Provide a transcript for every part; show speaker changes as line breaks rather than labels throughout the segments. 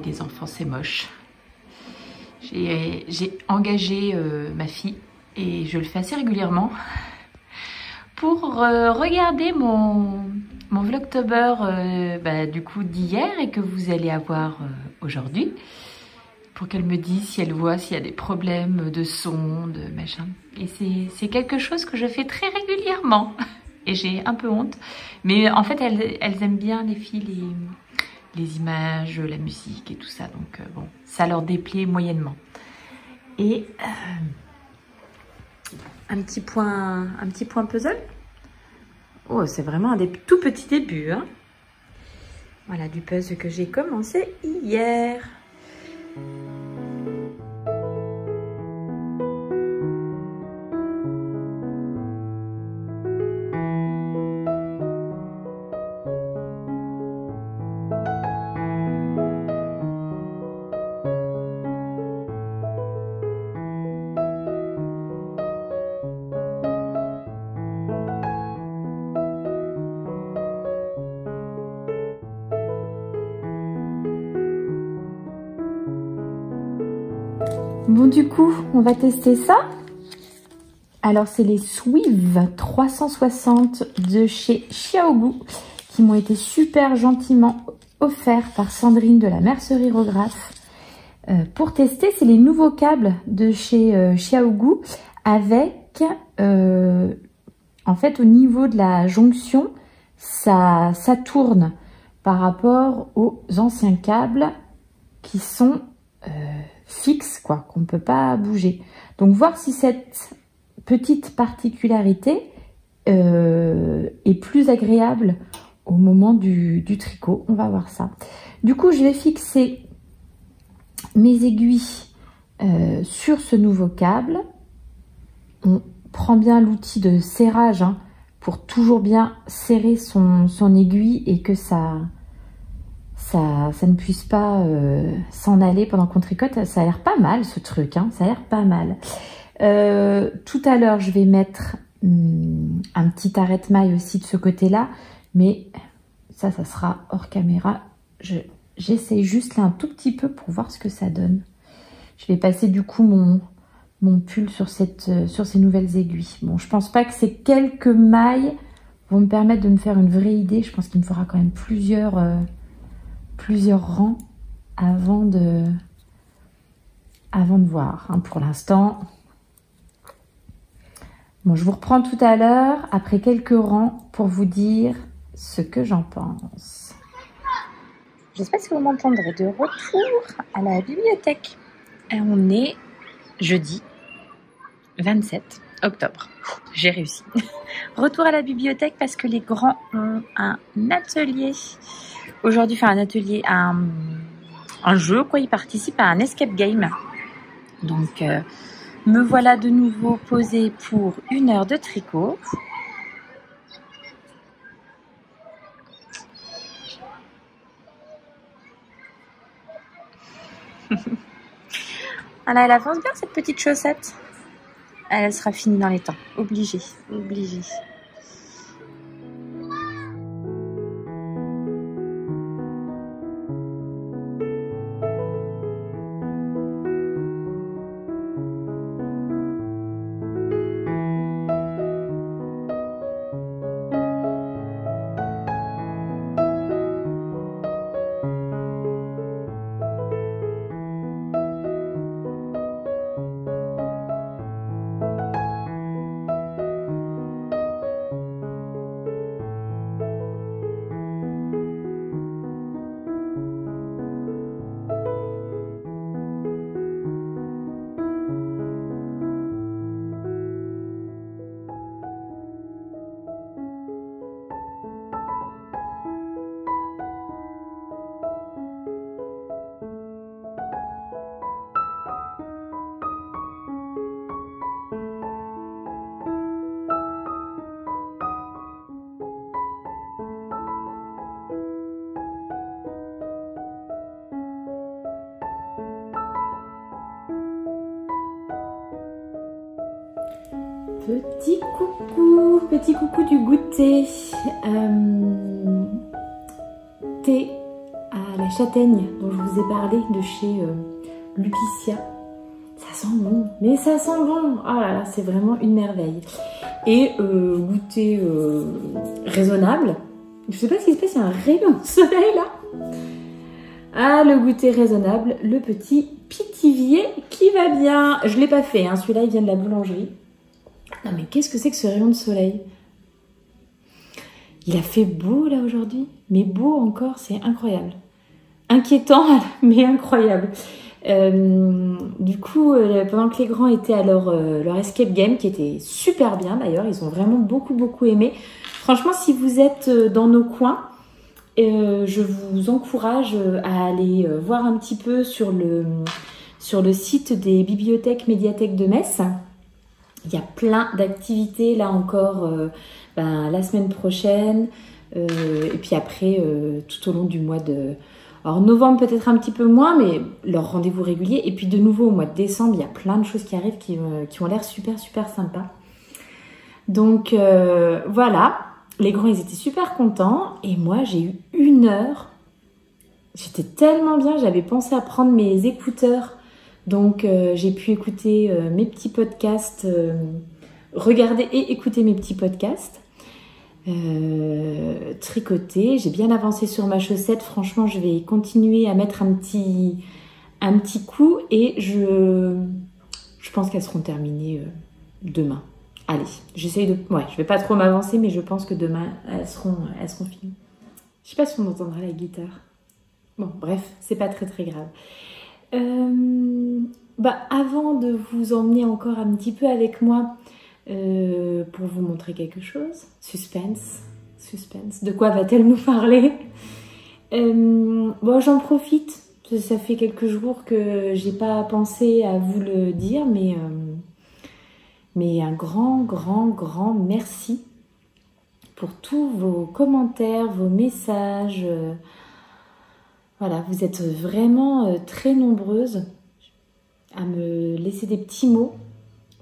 des enfants, c'est moche. J'ai engagé ma fille, et je le fais assez régulièrement, pour regarder mon vlogtober du coup d'hier et que vous allez avoir aujourd'hui, pour qu'elle me dise si elle voit s'il y a des problèmes de son, de machin. Et c'est quelque chose que je fais très régulièrement. Et j'ai un peu honte. Mais en fait, elles aiment bien, les filles, les images, la musique et tout ça. Donc bon, ça leur déplaît moyennement. Et un petit point puzzle. Oh, c'est vraiment un des tout petits débuts, hein. Voilà, du puzzle que j'ai commencé hier. Bon, du coup, on va tester ça. Alors, c'est les Swive 360 de chez Xiaogu qui m'ont été super gentiment offerts par Sandrine de la Mercerie Rograph. Pour tester, c'est les nouveaux câbles de chez Xiaogu avec, en fait, au niveau de la jonction, ça tourne par rapport aux anciens câbles qui sont fixe, quoi, qu'on ne peut pas bouger. Donc voir si cette petite particularité est plus agréable au moment du tricot. On va voir ça. Du coup, je vais fixer mes aiguilles sur ce nouveau câble. On prend bien l'outil de serrage, hein, pour toujours bien serrer son aiguille et que ça ne puisse pas s'en aller pendant qu'on tricote. Ça a l'air pas mal, ce truc, hein, ça a l'air pas mal. Tout à l'heure, je vais mettre un petit arrête-maille aussi de ce côté-là, mais ça sera hors caméra. J'essaye juste là un tout petit peu pour voir ce que ça donne. Je vais passer du coup mon pull sur ces nouvelles aiguilles. Bon, je pense pas que ces quelques mailles vont me permettre de me faire une vraie idée. Je pense qu'il me faudra quand même plusieurs rangs avant de voir, hein, pour l'instant. Bon, je vous reprends tout à l'heure après quelques rangs pour vous dire ce que j'en pense. J'espère que vous m'entendrez. De retour à la bibliothèque. Et on est jeudi 27 octobre. J'ai réussi. Retour à la bibliothèque parce que les grands ont un atelier. Aujourd'hui, un atelier, un jeu, quoi. Ils participent à un escape game. Donc, me voilà de nouveau posée pour 1 heure de tricot. Voilà, elle avance bien cette petite chaussette. Elle sera finie dans les temps. Obligée. Petit coucou du goûter. Thé à la châtaigne dont je vous ai parlé de chez Lupicia. Ça sent bon, mais ça sent bon. Oh là là, c'est vraiment une merveille. Et goûter raisonnable. Je sais pas ce qui se passe, il y a un rayon de soleil là. Ah, le goûter raisonnable, le petit Pithiviers qui va bien. Je l'ai pas fait, hein. Celui-là il vient de la boulangerie. Non mais qu'est-ce que c'est que ce rayon de soleil? Il a fait beau là aujourd'hui, mais beau encore, c'est incroyable. Inquiétant, mais incroyable. Du coup, pendant que les grands étaient à leur escape game, qui était super bien d'ailleurs, ils ont vraiment beaucoup aimé. Franchement, si vous êtes dans nos coins, je vous encourage à aller voir un petit peu sur le site des bibliothèques médiathèques de Metz. Il y a plein d'activités là encore la semaine prochaine et puis après tout au long du mois de... Alors novembre peut-être un petit peu moins, mais leur rendez-vous régulier. Et puis de nouveau au mois de décembre, il y a plein de choses qui arrivent qui ont l'air super sympas. Donc voilà, les grands ils étaient super contents et moi j'ai eu 1 heure. J'étais tellement bien, j'avais pensé à prendre mes écouteurs. Donc j'ai pu écouter mes petits podcasts, regarder et écouter mes petits podcasts. Tricoter, j'ai bien avancé sur ma chaussette, franchement je vais continuer à mettre un petit coup et je pense qu'elles seront terminées demain. Allez, j'essaye de... Ouais, je vais pas trop m'avancer mais je pense que demain elles seront finies. Je sais pas si on entendra la guitare. Bon bref, c'est pas très grave. Avant de vous emmener encore un petit peu avec moi pour vous montrer quelque chose. Suspense. De quoi va-t-elle nous parler? J'en profite. Ça fait quelques jours que j'ai pas pensé à vous le dire, mais un grand merci pour tous vos commentaires, vos messages. Voilà, vous êtes vraiment très nombreuses à me laisser des petits mots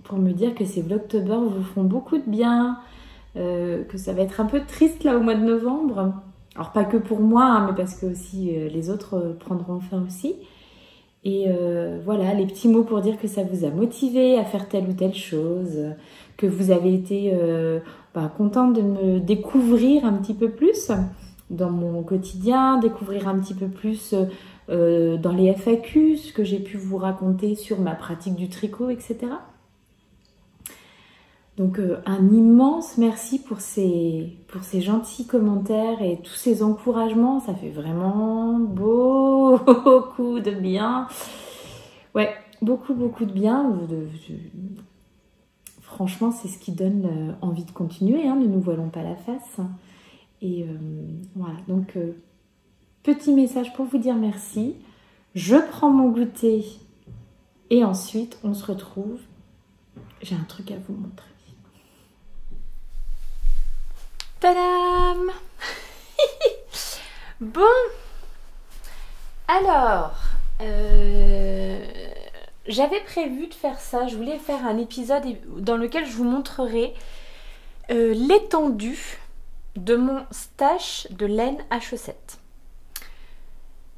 pour me dire que ces Vlogtober vous font beaucoup de bien, que ça va être un peu triste là au mois de novembre. Alors pas que pour moi, hein, mais parce que aussi les autres prendront fin aussi. Et voilà, les petits mots pour dire que ça vous a motivé à faire telle ou telle chose, que vous avez été contente de me découvrir un petit peu plus dans mon quotidien, découvrir un petit peu plus dans les FAQ, ce que j'ai pu vous raconter sur ma pratique du tricot, etc. Donc un immense merci pour ces gentils commentaires et tous ces encouragements, ça fait vraiment beaucoup de bien. Ouais, beaucoup de bien. Franchement, c'est ce qui donne envie de continuer, hein, ne nous voilons pas la face. Et voilà, donc petit message pour vous dire merci. Je prends mon goûter et ensuite on se retrouve. J'ai un truc à vous montrer. Tadam! Bon, alors, j'avais prévu de faire ça. Je voulais faire un épisode dans lequel je vous montrerai l'étendue de mon stash de laine à chaussettes.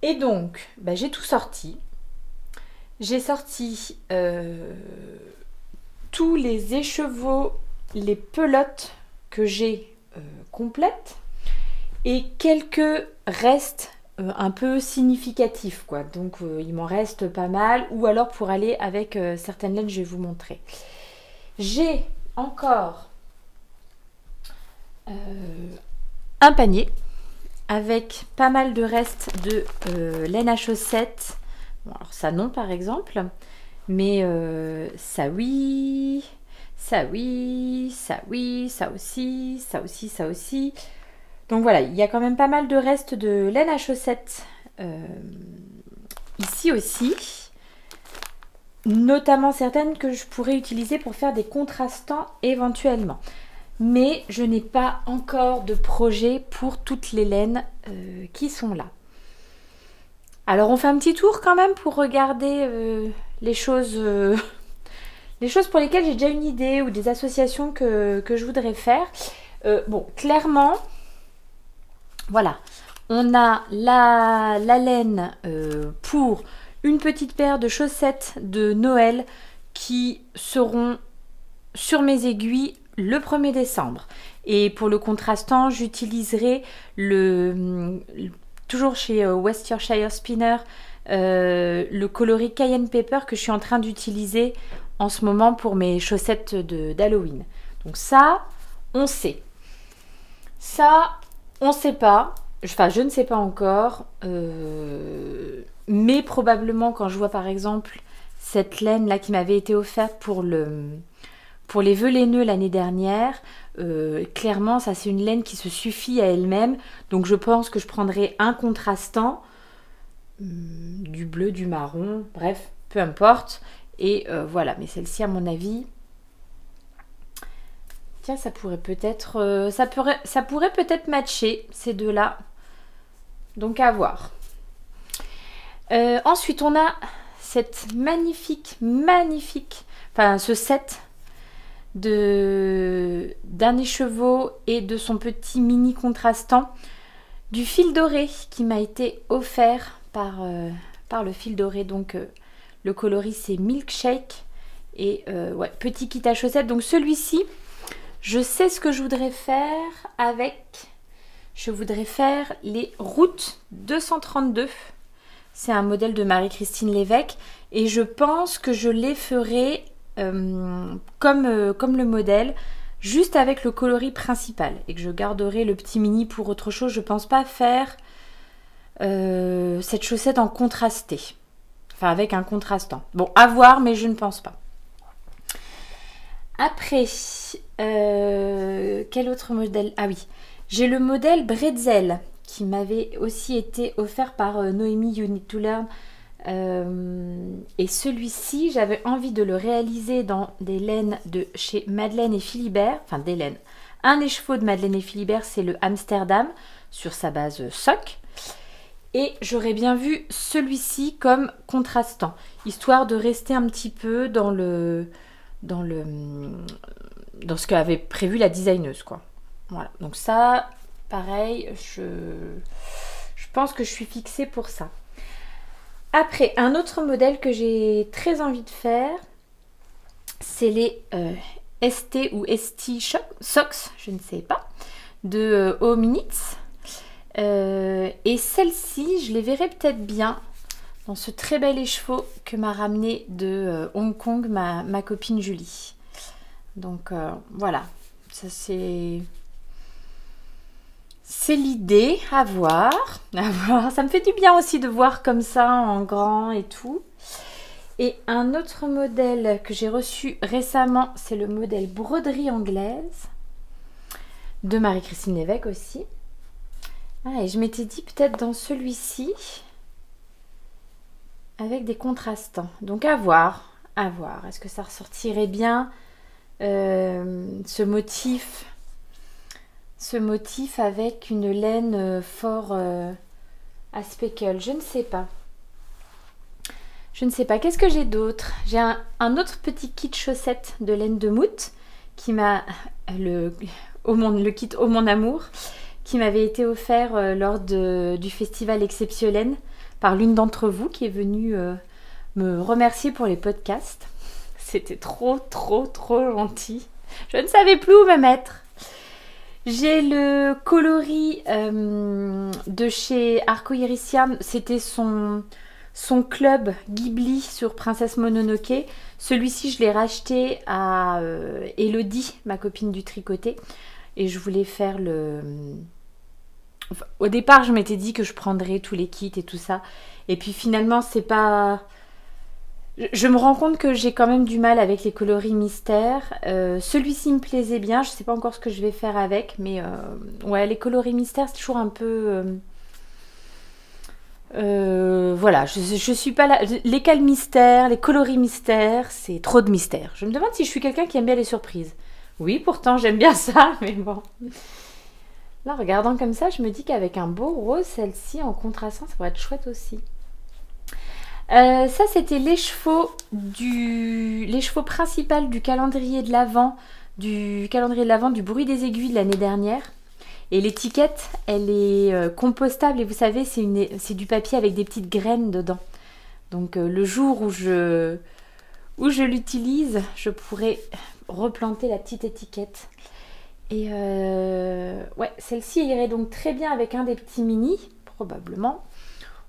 Et donc, j'ai tout sorti. J'ai sorti tous les écheveaux, les pelotes que j'ai complètes et quelques restes un peu significatifs, quoi. Donc il m'en reste pas mal, ou alors pour aller avec certaines laines, je vais vous montrer. J'ai encore un panier avec pas mal de restes de laine à chaussettes. Bon, alors ça non par exemple, mais ça oui, ça oui, ça oui, ça aussi, ça aussi, ça aussi. Donc voilà, il y a quand même pas mal de restes de laine à chaussettes ici aussi. Notamment certaines que je pourrais utiliser pour faire des contrastants éventuellement. Mais je n'ai pas encore de projet pour toutes les laines qui sont là. Alors on fait un petit tour quand même pour regarder les choses pour lesquelles j'ai déjà une idée ou des associations que je voudrais faire. Bon, clairement, voilà, On a la laine pour une petite paire de chaussettes de Noël qui seront sur mes aiguilles le 1er décembre. Et pour le contrastant, j'utiliserai toujours chez West Yorkshire Spinner, le coloris Cayenne Pepper que je suis en train d'utiliser en ce moment pour mes chaussettes d'Halloween. Donc ça, on sait. Ça, on ne sait pas. Enfin, je ne sais pas encore. Mais probablement quand je vois par exemple cette laine là qui m'avait été offerte pour les vœux laineux l'année dernière, clairement ça c'est une laine qui se suffit à elle-même, donc je pense que je prendrai un contrastant, du bleu, du marron, bref, peu importe, et voilà, mais celle-ci à mon avis, tiens, ça pourrait peut-être peut-être matcher ces deux-là, donc à voir. Ensuite on a cette magnifique, enfin ce set d'un écheveau et de son petit mini contrastant du fil doré qui m'a été offert par le fil doré. Donc le coloris c'est Milkshake et ouais, petit kit à chaussettes. Donc celui-ci, je sais ce que je voudrais faire avec. Je voudrais faire les Route 232. C'est un modèle de Marie-Christine Lévesque et je pense que je les ferai comme le modèle, juste avec le coloris principal et que je garderai le petit mini pour autre chose. Je pense pas faire cette chaussette en contrasté, enfin avec un contrastant. Bon, à voir, mais je ne pense pas. Après, quel autre modèle? Ah oui, j'ai le modèle Bretzel qui m'avait aussi été offert par Noémie You Need to Learn. Et celui-ci, j'avais envie de le réaliser dans des laines de chez Madeleine et Philibert. Enfin, des laines. Un écheveau de Madeleine et Philibert, c'est le Amsterdam, sur sa base soc. Et j'aurais bien vu celui-ci comme contrastant, histoire de rester un petit peu dans ce qu'avait prévu la designeuse, quoi. Voilà, donc ça, pareil, je pense que je suis fixée pour ça. Après, un autre modèle que j'ai très envie de faire, c'est les ST ou ST Socks, je ne sais pas, de Home Minutes. Et celle-ci, je les verrai peut-être bien dans ce très bel écheveau que m'a ramené de Hong Kong ma copine Julie. Donc voilà, ça c'est l'idée, à voir, Ça me fait du bien aussi de voir comme ça en grand et tout. Et un autre modèle que j'ai reçu récemment, c'est le modèle broderie anglaise de Marie-Christine Lévesque aussi. Ah, et je m'étais dit peut-être dans celui-ci avec des contrastants. Donc à voir, à voir. Est-ce que ça ressortirait bien ce motif avec une laine fort à speckle? Je ne sais pas. Je ne sais pas. Qu'est-ce que j'ai d'autre? J'ai un autre petit kit chaussettes de laine de moute qui m'a le kit Ô mon amour qui m'avait été offert lors du festival Exceptionnel par l'une d'entre vous qui est venue me remercier pour les podcasts. C'était trop gentil. Je ne savais plus où me mettre. J'ai le coloris de chez Arcoirisia. C'était son club Ghibli sur Princesse Mononoke. Celui-ci, je l'ai racheté à Elodie, ma copine du tricoté. Et je voulais faire le... Enfin, au départ, je m'étais dit que je prendrais tous les kits et tout ça. Et puis finalement, c'est pas... Je me rends compte que j'ai quand même du mal avec les coloris mystères. Celui-ci me plaisait bien. Je sais pas encore ce que je vais faire avec. Mais ouais, les coloris mystères, c'est toujours un peu... voilà, je suis pas là. Les cales mystères, les coloris mystères, c'est trop de mystères. Je me demande si je suis quelqu'un qui aime bien les surprises. Oui, pourtant, j'aime bien ça, mais bon... Là, regardant comme ça, je me dis qu'avec un beau rose, celle-ci, en contrastant, ça pourrait être chouette aussi. Ça, c'était l'écheveau principal du calendrier de l'Avent, du bruit des aiguilles de l'année dernière. Et l'étiquette, elle est compostable et vous savez, c'est du papier avec des petites graines dedans. Donc le jour où je l'utilise, je pourrai replanter la petite étiquette. Et ouais, celle-ci irait donc très bien avec un des petits mini, probablement.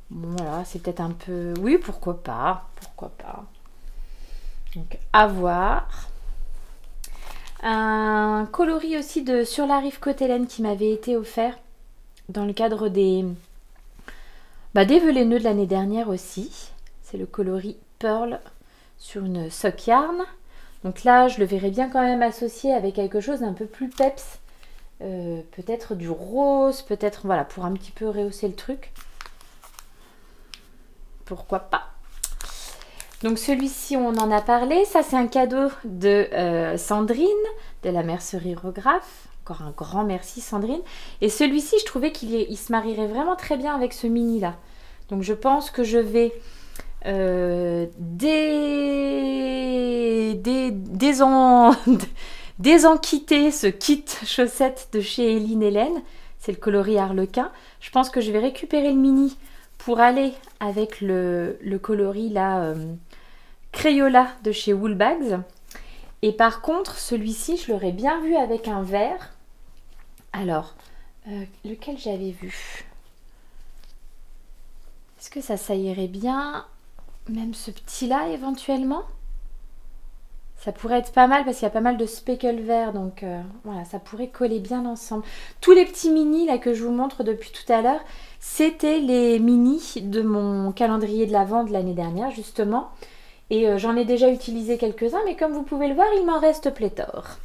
Bon, voilà, c'est peut-être un peu... Oui, pourquoi pas, pourquoi pas. Donc, à voir. Un coloris aussi de Sur la rive côte Hélène qui m'avait été offert dans le cadre des Velaineux de l'année dernière aussi. C'est le coloris Pearl sur une sock yarn. Donc là, je le verrais bien quand même associé avec quelque chose d'un peu plus peps. Peut-être du rose, peut-être, voilà, pour un petit peu rehausser le truc. Pourquoi pas. Donc celui-ci, on en a parlé. Ça, c'est un cadeau de Sandrine, de la mercerie Regraphe. Encore un grand merci, Sandrine. Et celui-ci, je trouvais qu'il se marierait vraiment très bien avec ce mini-là. Donc je pense que je vais désenquitter ce kit chaussettes de chez Eline Hélène. C'est le coloris Harlequin. Je pense que je vais récupérer le mini pour aller avec le coloris là, Crayola de chez Woolbags. Et par contre, celui-ci, je l'aurais bien vu avec un vert. Alors, lequel j'avais vu? Est-ce que ça irait bien? Même ce petit-là, éventuellement? Ça pourrait être pas mal parce qu'il y a pas mal de speckle vert. Donc, voilà, ça pourrait coller bien ensemble. Tous les petits mini là que je vous montre depuis tout à l'heure, c'était les mini de mon calendrier de l'Avent de l'année dernière, justement. Et j'en ai déjà utilisé quelques-uns, mais comme vous pouvez le voir, il m'en reste pléthore.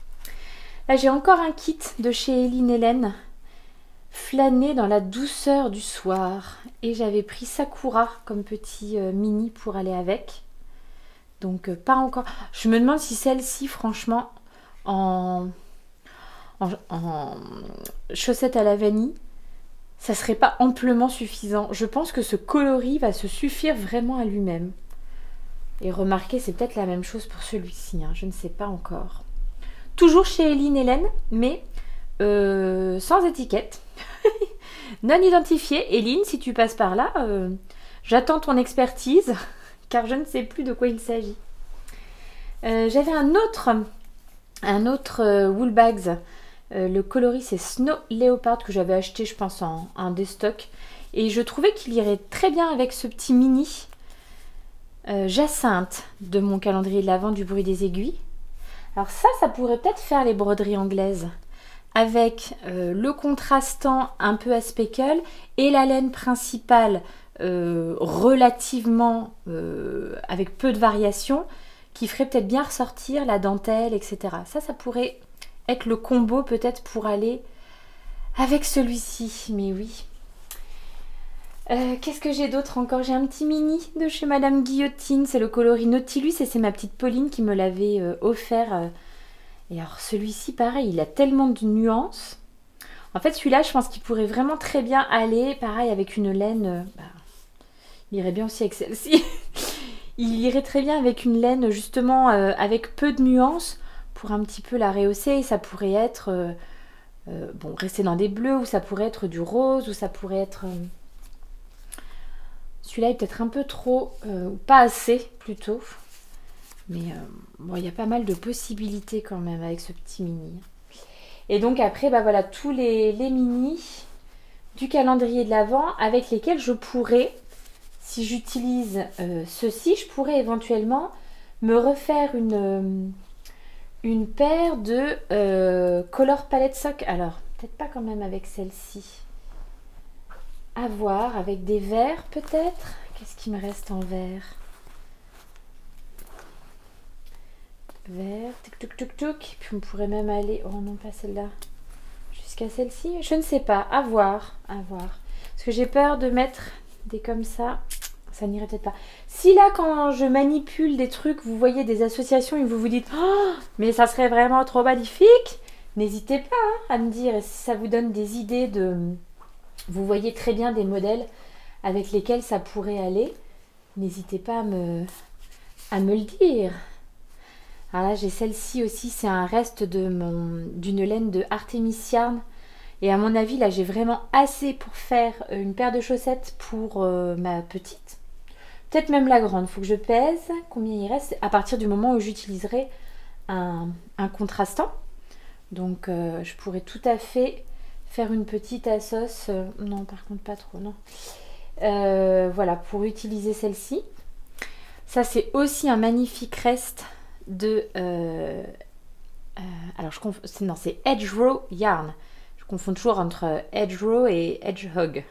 Là, j'ai encore un kit de chez Eline Hélène. Flâner dans la douceur du soir. Et j'avais pris Sakura comme petit mini pour aller avec. Donc pas encore. Je me demande si celle-ci, franchement, en chaussettes à la vanille, ça serait pas amplement suffisant. Je pense que ce coloris va se suffire vraiment à lui-même. Et remarquez, c'est peut-être la même chose pour celui-ci. Hein, je ne sais pas encore. Toujours chez Eline Hélène, mais sans étiquette. Non identifié. Eline, si tu passes par là, j'attends ton expertise, car je ne sais plus de quoi il s'agit. J'avais un autre Woolbags. Le coloris, c'est Snow Leopard, que j'avais acheté, je pense, en déstock. Et je trouvais qu'il irait très bien avec ce petit mini Jacinthe de mon calendrier de l'Avent du bruit des aiguilles. Alors ça pourrait peut-être faire les broderies anglaises. Avec le contrastant un peu à speckle et la laine principale relativement avec peu de variations qui ferait peut-être bien ressortir la dentelle, etc. Ça pourrait être le combo peut-être pour aller avec celui-ci, mais oui. Qu'est-ce que j'ai d'autre encore? J'ai un petit mini de chez Madame Guillotine, c'est le coloris Nautilus et c'est ma petite Pauline qui me l'avait offert. Et alors celui-ci, pareil, il a tellement de nuances. En fait, celui-là, je pense qu'il pourrait vraiment très bien aller, pareil, avec une laine. Il irait bien aussi avec celle-ci. Il irait très bien avec une laine, justement, avec peu de nuances, pour un petit peu la rehausser. Et ça pourrait être, bon, rester dans des bleus, ou ça pourrait être du rose, ou ça pourrait être... Celui-là est peut-être un peu trop, ou pas assez, plutôt. Mais bon, il y a pas mal de possibilités quand même avec ce petit mini. Et donc après, bah voilà, tous les mini du calendrier de l'Avent avec lesquels je pourrais, si j'utilise ceci, je pourrais éventuellement me refaire une paire de Color Palette Sock. Alors, peut-être pas quand même avec celle-ci. À voir, avec des verts peut-être. Qu'est-ce qui me reste en vert? Vert, tuk tuk tuk tuk. Puis on pourrait même aller, oh non pas celle-là, jusqu'à celle-ci. Je ne sais pas, à voir, à voir. Parce que j'ai peur de mettre des comme ça n'irait peut-être pas. Si là quand je manipule des trucs, vous voyez des associations et vous vous dites oh, mais ça serait vraiment trop magnifique, n'hésitez pas à me dire. Et si ça vous donne des idées de... Vous voyez très bien des modèles avec lesquels ça pourrait aller, n'hésitez pas à me le dire. Alors là, j'ai celle-ci aussi, c'est un reste d'une laine de Artemis Yarn Et à mon avis, là, j'ai vraiment assez pour faire une paire de chaussettes pour ma petite. Peut-être même la grande. Il faut que je pèse combien il reste à partir du moment où j'utiliserai un contrastant. Donc, je pourrais tout à fait faire une petite Assos. Non, par contre, pas trop, non. Voilà, pour utiliser celle-ci. Ça, c'est aussi un magnifique reste de... alors, c'est Hedgerow Yarn. Je confonds toujours entre Hedgerow et Hedgehog.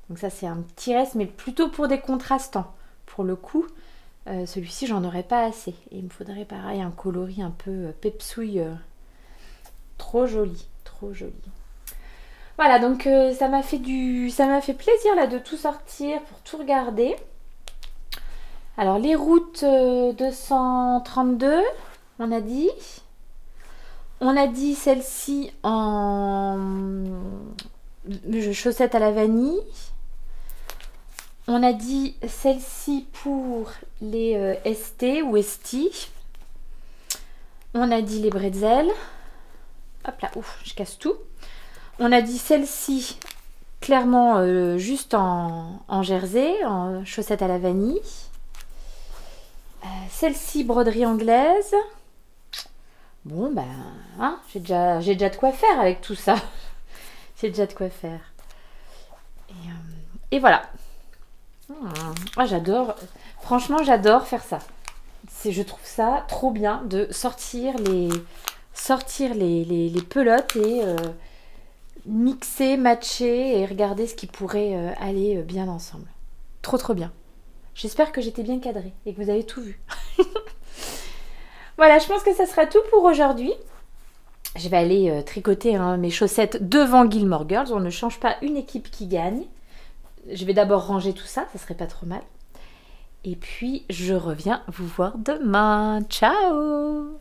Donc ça, c'est un petit reste, mais plutôt pour des contrastants. Pour le coup, celui-ci, j'en aurais pas assez. Et il me faudrait, pareil, un coloris un peu pepsouille. Trop joli, trop joli. Voilà, donc ça m'a fait plaisir là de tout sortir pour tout regarder. Alors, les routes 232, on a dit. On a dit celle-ci en chaussettes à la vanille. On a dit celle-ci pour les ST ou ST. On a dit les bretzels. Hop là, ouf, je casse tout. On a dit celle-ci clairement juste en jersey, en chaussettes à la vanille. Celle-ci broderie anglaise. Bon, ben, hein, j'ai déjà de quoi faire avec tout ça. J'ai déjà de quoi faire. Et voilà. Ah, j'adore. Franchement, j'adore faire ça. Je trouve ça trop bien de sortir les pelotes et mixer, matcher et regarder ce qui pourrait aller bien ensemble. Trop, trop bien. J'espère que j'étais bien cadrée et que vous avez tout vu. Voilà, je pense que ça sera tout pour aujourd'hui. Je vais aller tricoter mes chaussettes devant Gilmore Girls. On ne change pas une équipe qui gagne. Je vais d'abord ranger tout ça, ça serait pas trop mal. Et puis, je reviens vous voir demain. Ciao!